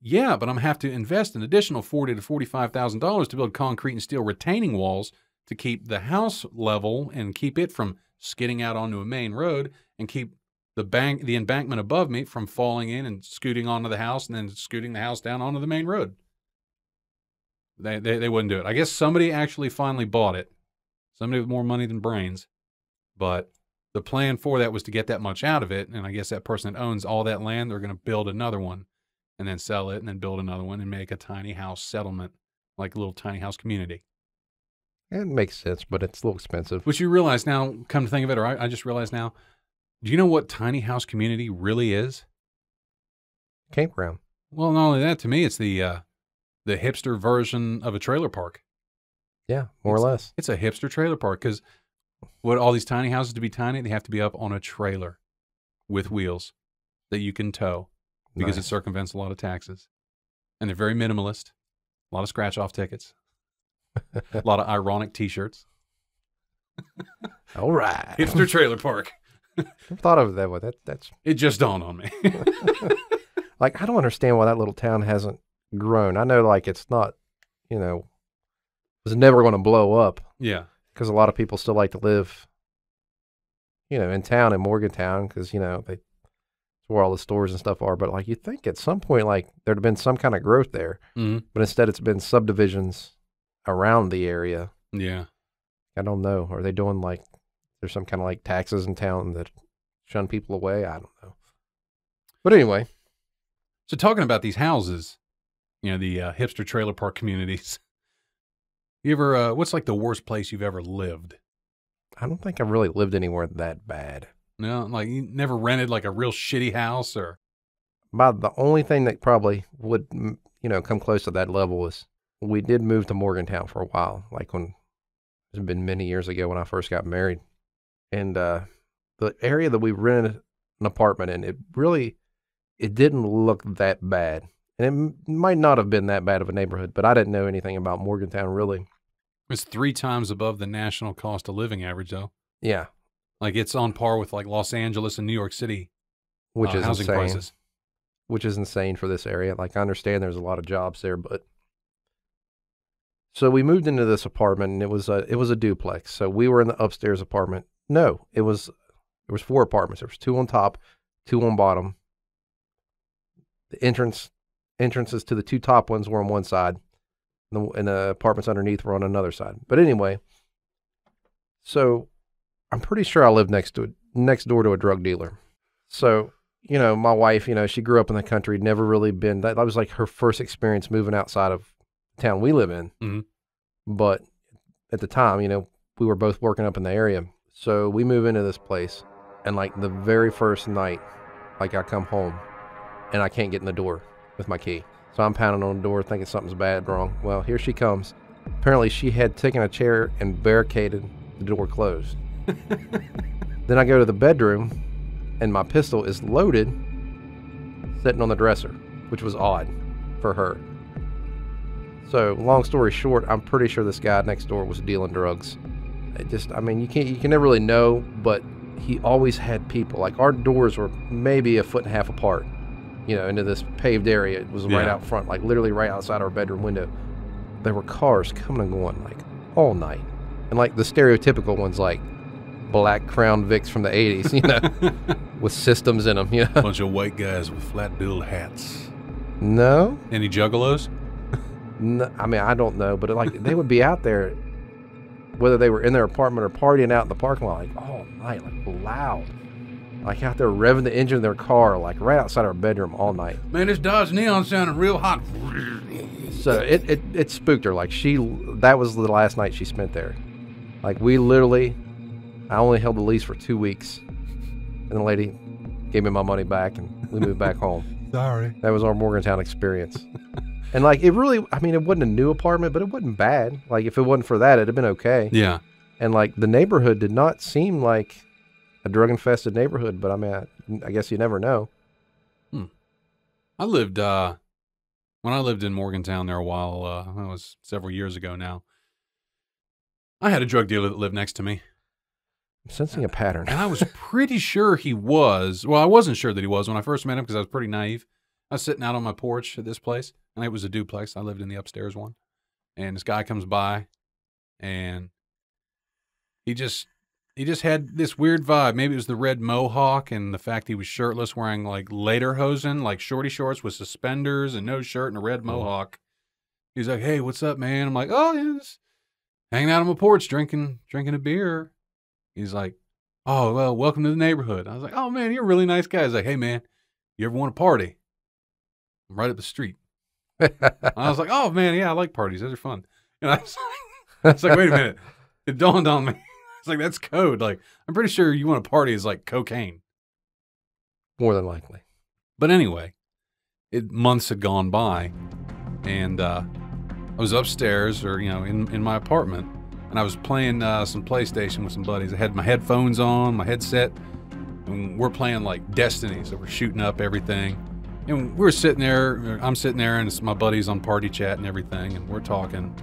yeah, but I'm going to have to invest an additional $40,000 to $45,000 to build concrete and steel retaining walls to keep the house level and keep it from skidding out onto a main road, and keep the embankment above me from falling in and scooting onto the house and then scooting the house down onto the main road. They wouldn't do it. I guess somebody actually finally bought it. Somebody with more money than brains. But the plan for that was to get that much out of it. And I guess that person that owns all that land, they're going to build another one and then sell it and then build another one and make a tiny house settlement, like a little tiny house community. It makes sense, but it's a little expensive. Which you realize now, come to think of it, or I just realized now, do you know what tiny house community really is? Campground. Well, not only that, to me, it's the hipster version of a trailer park. Yeah, more or less. It's a hipster trailer park, because what all these tiny houses, to be tiny, they have to be up on a trailer with wheels that you can tow, because it circumvents a lot of taxes. And they're very minimalist, a lot of scratch-off tickets, a lot of ironic T-shirts. All right. Hipster trailer park. I've thought of it that way. That's It just dawned on me. Like, I don't understand why that little town hasn't grown. I know, like, it's not, you know, it's never going to blow up. Yeah. Because a lot of people still like to live, you know, in town, in Morgantown, because, you know, it's where all the stores and stuff are. But, like, you think at some point, like, there'd have been some kind of growth there. Mm-hmm. But instead it's been subdivisions around the area. Yeah. I don't know. Are they doing, like, there's some kind of, like, taxes in town that shun people away? I don't know. But anyway. So talking about these houses, you know, the hipster trailer park communities, you ever, what's like the worst place you've ever lived? I don't think I've really lived anywhere that bad. No, like you never rented like a real shitty house, or? About the only thing that probably would, you know, come close to that level was we did move to Morgantown for a while, like when it's been many years ago when I first got married. And the area that we rented an apartment in, it didn't look that bad. And it might not have been that bad of a neighborhood, but I didn't know anything about Morgantown, really. It's 3 times above the national cost of living average, though. Yeah. Like it's on par with like Los Angeles and New York City, which is housing insane. prices. Which is insane for this area. Like, I understand there's a lot of jobs there, but. So we moved into this apartment, and it was a duplex. So we were in the upstairs apartment. No, there was 4 apartments. There was 2 on top, 2 on bottom. The entrances to the 2 top ones were on one side, and the apartments underneath were on another side. But anyway, so I'm pretty sure I lived next door to a drug dealer. So, you know, my wife, you know, she grew up in the country, never really been, that was like her first experience moving outside of the town we live in. Mm-hmm. But at the time, you know, we were both working up in the area. So we move into this place, and like the very first night, like I come home and I can't get in the door with my key. So I'm pounding on the door thinking something's bad wrong. Well, here she comes. Apparently she had taken a chair and barricaded the door closed. Then I go to the bedroom and my pistol is loaded, sitting on the dresser, which was odd for her. So long story short, I'm pretty sure this guy next door was dealing drugs. I mean, you can never really know, but he always had people. Like, our doors were maybe 1.5 feet apart. you know, into this paved area. It was right Yeah. out front, like literally right outside our bedroom window. There were cars coming and going like all night. And like the stereotypical ones, like black Crown Vics from the 80s, you know, with systems in them, you know. Bunch of white guys with flat-billed hats. No, Any juggalos? no, I mean, I don't know, but like they would be out there, whether they were in their apartment or partying out in the parking lot, like all night, like loud. Like out there revving the engine of their car, like right outside our bedroom all night. Man, this Dodge Neon sounded real hot. So it spooked her. Like that was the last night she spent there. Like we literally, I only held the lease for 2 weeks. And the lady gave me my money back and we moved back home. Sorry. That was our Morgantown experience. And like it really, I mean, it wasn't a new apartment, but it wasn't bad. Like if it wasn't for that, it'd have been okay. Yeah. And like the neighborhood did not seem like a drug-infested neighborhood, but I mean, I guess you never know. I lived, when I lived in Morgantown there a while, it was several years ago now, I had a drug dealer that lived next to me. I'm sensing a pattern. And I was pretty sure he was. Well, I wasn't sure that he was when I first met him because I was pretty naive. I was sitting out on my porch at this place, and it was a duplex. I lived in the upstairs one. And this guy comes by, and he just had this weird vibe. Maybe it was the red mohawk and the fact he was shirtless, wearing like lederhosen, like shorty shorts with suspenders and no shirt and a red mohawk. He's like, "Hey, what's up, man?" I'm like, "Oh, yeah, just hanging out on my porch, drinking a beer." He's like, "Oh, well, welcome to the neighborhood." I was like, "Oh, man, you're a really nice guy." He's like, "Hey, man, you ever want to party? I'm right up the street." I was like, "Oh, man, yeah, I like parties. Those are fun." And I was like, "Wait a minute." It dawned on me. It's like, that's code. Like, I'm pretty sure you want to party is like cocaine. More than likely. But anyway, months had gone by, and I was upstairs, or, you know, in my apartment, and I was playing some PlayStation with some buddies. I had my headphones on, my headset, and we're playing like Destiny, so we're shooting up everything. And we're sitting there, I'm sitting there, and it's my buddies on party chat and everything, and we're talking,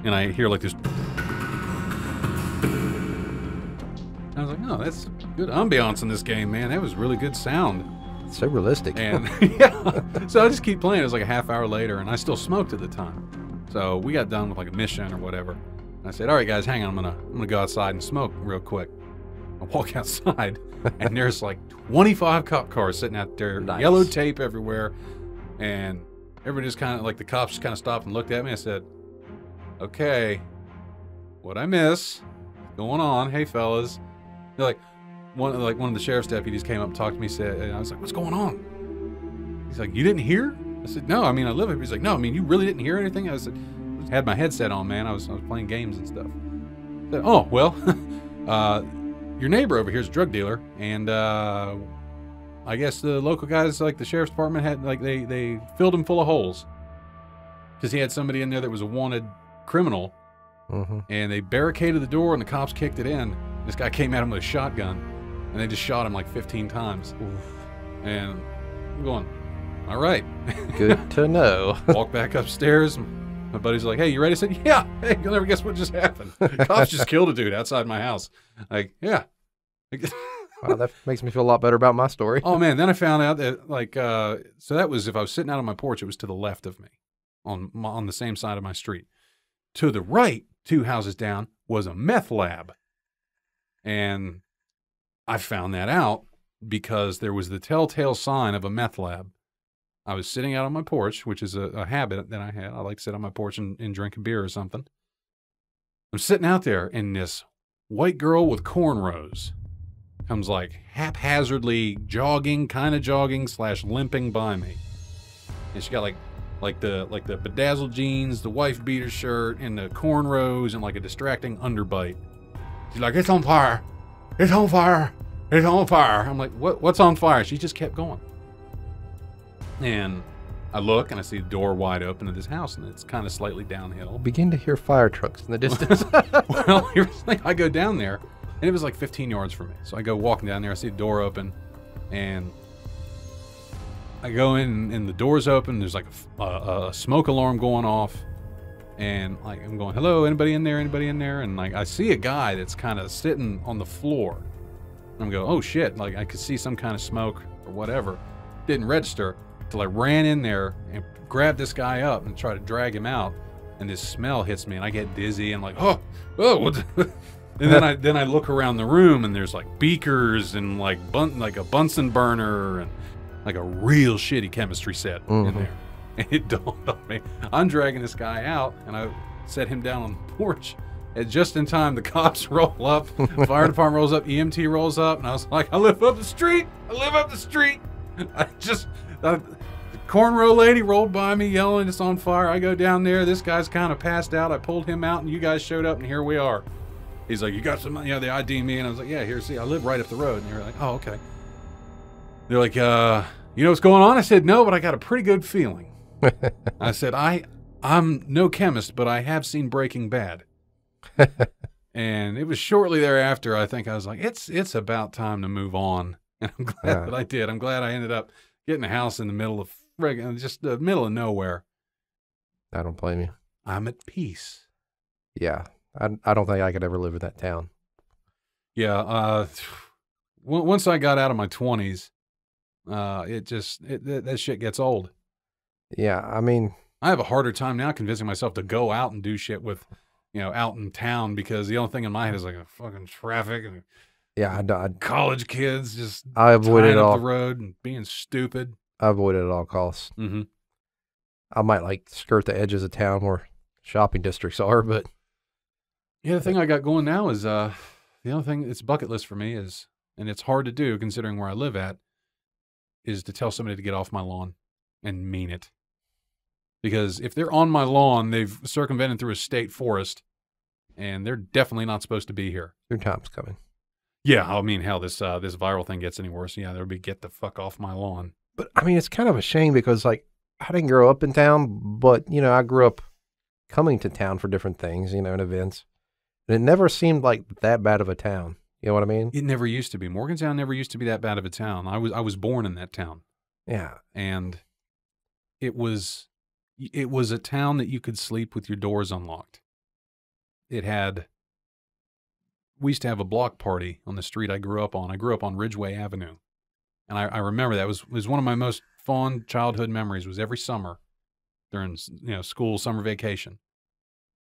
and I hear like this. I was like, "Oh, that's good ambiance in this game, man. That was really good sound." So realistic. And yeah, so I just keep playing. It was like a half hour later, and I still smoked at the time. So we got done with like a mission or whatever. And I said, "All right, guys, hang on. I'm gonna go outside and smoke real quick." I walk outside, and there's like 25 cop cars sitting out there, Nice. yellow tape everywhere, and everybody just kind of like the cops just kind of stopped and looked at me. I said, "Okay, what I miss? What's going on? Hey, fellas." They're like, one of the sheriff's deputies came up and talked to me. Said, and I was like, "What's going on?" He's like, "You didn't hear?" I said, "No, I mean, I live here." He's like, "No, I mean, you really didn't hear anything?" I said, "I had my headset on, man. I was playing games and stuff." I said, "Oh, well, your neighbor over here is a drug dealer, and I guess the local guys, like the sheriff's department, had like they filled him full of holes because he had somebody in there that was a wanted criminal, and they barricaded the door, and the cops kicked it in. This guy came at him with a shotgun, and they just shot him like 15 times. And I'm going, all right. Good to know. Walk back upstairs. My buddy's like, "Hey, you ready?" I said, "Yeah." "Hey, you'll never guess what just happened. Cops just killed a dude outside my house." Like, yeah. Wow, that makes me feel a lot better about my story. Oh, man. Then I found out that, like, so that was, if I was sitting out on my porch, it was to the left of me on the same side of my street. To the right, 2 houses down, was a meth lab. And I found that out because there was the telltale sign of a meth lab. I was sitting out on my porch, which is a habit that I had. I like to sit on my porch and drink a beer or something. I'm sitting out there, and this white girl with cornrows comes like haphazardly jogging / limping by me. And she got like the bedazzled jeans, the wife beater shirt, and the cornrows, and like a distracting underbite. She's like, "It's on fire. It's on fire. It's on fire." I'm like, what's on fire? She just kept going. And I look, and I see the door wide open to this house, and it's kind of slightly downhill. Begin to hear fire trucks in the distance. Well, here's the thing. I go down there, and it was like 15 yards from me. So I go walking down there. I see the door open, and I go in, and the door's open. There's like a smoke alarm going off. And like I'm going, "Hello, anybody in there? Anybody in there?" And like I see a guy that's kind of sitting on the floor. And I'm going, "Oh shit!" Like I could see some kind of smoke or whatever. didn't register till I ran in there and grabbed this guy up and tried to drag him out. And this smell hits me, and I get dizzy and like, oh, what the-" And then I look around the room, and there's like beakers and like a Bunsen burner and like a real shitty chemistry set in there. And it dawned on me, I'm dragging this guy out, and I set him down on the porch. And just in time, the cops roll up, fire department rolls up, EMT rolls up, and I was like, I live up the street. The cornrow lady rolled by me yelling, it's on fire. I go down there. This guy's kind of passed out. I pulled him out, and you guys showed up, and here we are. He's like, you got some money? Yeah, they ID me. And I was like, yeah, here, see, I live right up the road. And they're like, oh, okay. They're like, you know what's going on? I said, no, but I got a pretty good feeling. I said, I'm no chemist, but I have seen Breaking Bad. And it was shortly thereafter, I think I was like, it's about time to move on. And I'm glad that I did. I'm glad I ended up getting a house in the middle of just the middle of nowhere. I don't blame you. I'm at peace. Yeah. I don't think I could ever live in that town. Yeah. Once I got out of my 20s, that shit gets old. Yeah. I mean, I have a harder time now convincing myself to go out and do shit with, out in town, because the only thing in my head is like a fucking traffic and college kids just I avoided it up all. the road and being stupid. I avoid it at all costs. Mm-hmm. I might like skirt the edges of town where shopping districts are, but yeah, the thing I got going now is the only thing it's bucket list for me is, and it's hard to do considering where I live at, is to tell somebody to get off my lawn and mean it. Because if they're on my lawn, they've circumvented through a state forest, and they're definitely not supposed to be here. your time's coming. Yeah, I mean, hell, this viral thing gets any worse. Yeah, there'll be get the fuck off my lawn. But I mean, it's kind of a shame because like I didn't grow up in town, but I grew up coming to town for different things, and events. And it never seemed like that bad of a town. You know what I mean? It never used to be. Morgantown never used to be that bad of a town. I was born in that town. Yeah. And it was a town that you could sleep with your doors unlocked. We used to have a block party on the street I grew up on. I grew up on Ridgeway Avenue. And I remember that was one of my most fond childhood memories, was every summer during, school summer vacation,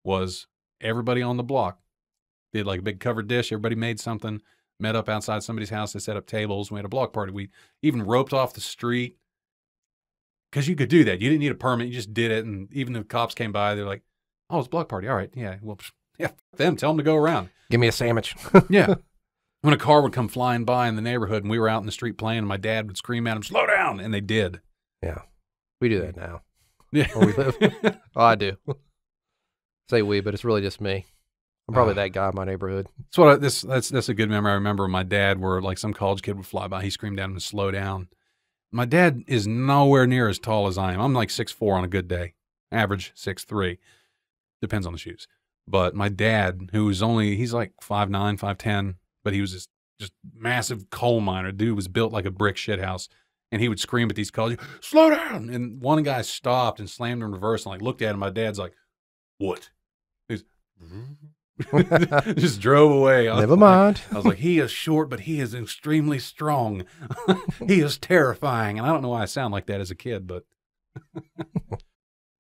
was everybody on the block did like a big covered dish. Everybody made something, met up outside somebody's house. They set up tables. We had a block party. We even roped off the street because you could do that. You didn't need a permit. You just did it. And even the cops came by, they're like, oh, it's a block party. All right. Yeah. Well, yeah, them. Tell them to go around. Give me a sandwich. Yeah. When a car would come flying by in the neighborhood and we were out in the street playing, and my dad would scream at him, slow down. And they did. Yeah. We do that now. Yeah. Where we live. Oh, I do. Say we, but it's really just me. I'm probably that guy in my neighborhood. That's a good memory. I remember my dad, where like some college kid would fly by, he screamed at him to slow down. My dad is nowhere near as tall as I am. I'm like 6'4" on a good day, average 6'3", depends on the shoes. But my dad, he's like 5'9", 5'10", but he was just massive coal miner. Dude was built like a brick shithouse. And he would scream at these college, slow down. And one guy stopped and slammed in reverse and like looked at him. My dad's like, what? He's just drove away. Never mind. I was like, he is short, but he is extremely strong. He is terrifying. And I don't know why I sound like that as a kid, but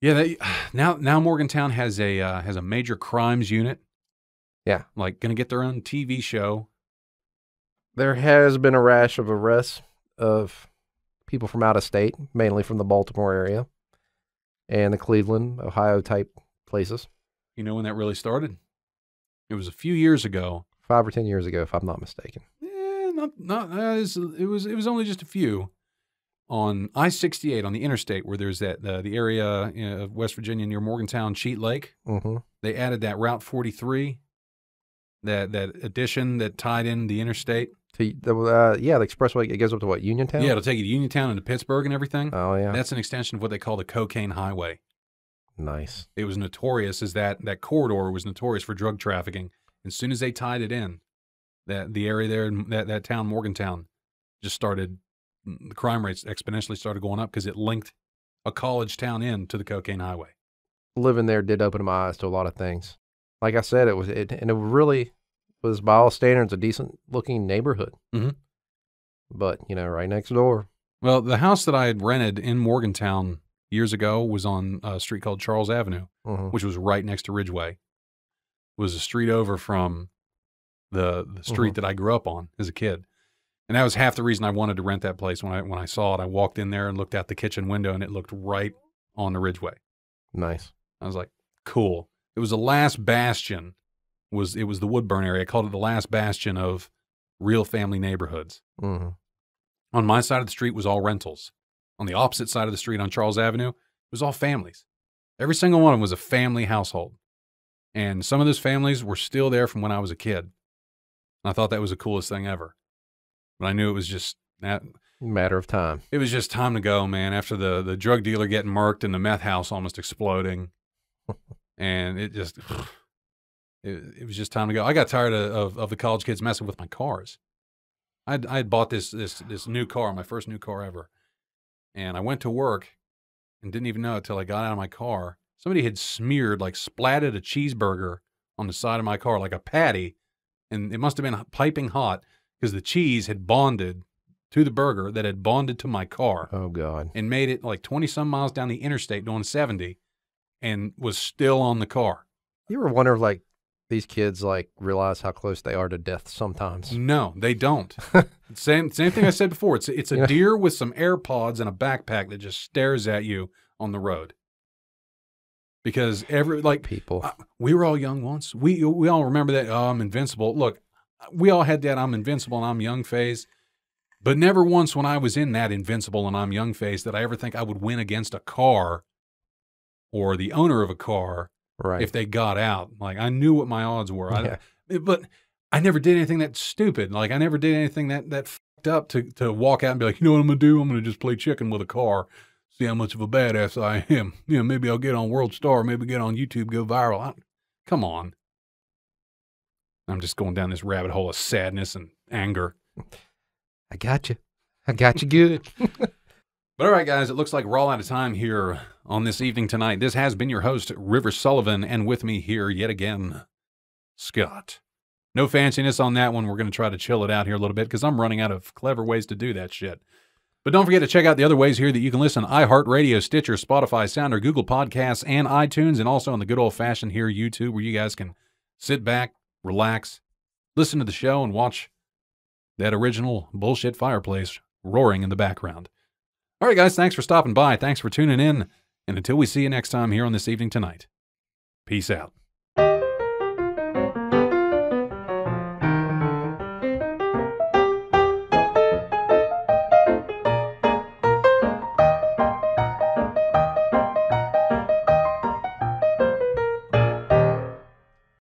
yeah. Now Morgantown has a major crimes unit. Yeah, like gonna get their own TV show. There has been a rash of arrests of people from out of state, mainly from the Baltimore area and the Cleveland, Ohio type places. You know when that really started? It was a few years ago. 5 or 10 years ago, if I'm not mistaken. It was only just a few. On I-68 on the interstate, where there's the area of West Virginia near Morgantown, Cheat Lake. Mm-hmm. They added that Route 43, that addition that tied in the interstate. The expressway, it goes up to what, Uniontown? Yeah, it'll take you to Uniontown and to Pittsburgh and everything. Oh, yeah. That's an extension of what they call the Cocaine Highway. Nice. It was notorious as that corridor was notorious for drug trafficking. As soon as they tied it in, the area there, that town, Morgantown, just started, the crime rates exponentially started going up because it linked a college town in to the Cocaine Highway. Living there did open my eyes to a lot of things. Like I said, it really was, by all standards, a decent looking neighborhood. Mm-hmm. But, right next door, Well, the house that I had rented in Morgantown years ago was on a street called Charles Avenue, which was right next to Ridgeway. It was a street over from the street that I grew up on as a kid. And that was half the reason I wanted to rent that place. When I saw it, I walked in there and looked out the kitchen window, and it looked right on the Ridgeway. Nice. I was like, cool. It was the last bastion. It was the Woodburn area. I called it the last bastion of real family neighborhoods. On my side of the street was all rentals. On the opposite side of the street on Charles Avenue, it was all families. Every single one of them was a family household. And some of those families were still there from when I was a kid. And I thought that was the coolest thing ever. But I knew it was just that matter of time. It was just time to go, man. After the drug dealer getting murked and the meth house almost exploding. And it just, it was just time to go. I got tired of the college kids messing with my cars. I had bought this new car, my first new car ever. And I went to work and didn't even know it till I got out of my car. Somebody had splatted a cheeseburger on the side of my car, like a patty. And it must have been piping hot because the cheese had bonded to the burger that had bonded to my car. Oh, God. And made it like 20-some miles down the interstate doing 70 and was still on the car. You ever wonder, like, these kids, like, realize how close they are to death sometimes? No, they don't. Same thing I said before. It's a deer with some AirPods and a backpack that just stares at you on the road. Because people, we were all young once. We all remember that, oh, I'm invincible. Look, we all had that I'm invincible and I'm young phase. But never once when I was in that invincible and I'm young phase did I ever think I would win against a car or the owner of a car if they got out. Like, I knew what my odds were. But I never did anything that stupid. Like, I never did anything that fucked up to walk out and be like, you know what I'm going to do? I'm going to just play chicken with a car. See how much of a badass I am. You know, maybe I'll get on World Star, maybe get on YouTube, go viral. Come on. I'm just going down this rabbit hole of sadness and anger. I got you. I got you good. But all right, guys, it looks like we're all out of time here on this evening tonight. This has been your host, River Sullivan, and with me here yet again, Scott. No fanciness on that one. We're going to try to chill it out here a little bit because I'm running out of clever ways to do that shit. But don't forget to check out the other ways here that you can listen: iHeart Radio, Stitcher, Spotify, Sounder, Google Podcasts, and iTunes, and also on the good old-fashioned here YouTube, where you guys can sit back, relax, listen to the show, and watch that original bullshit fireplace roaring in the background. All right, guys, thanks for stopping by. Thanks for tuning in. And until we see you next time here on This Evening Tonight, peace out.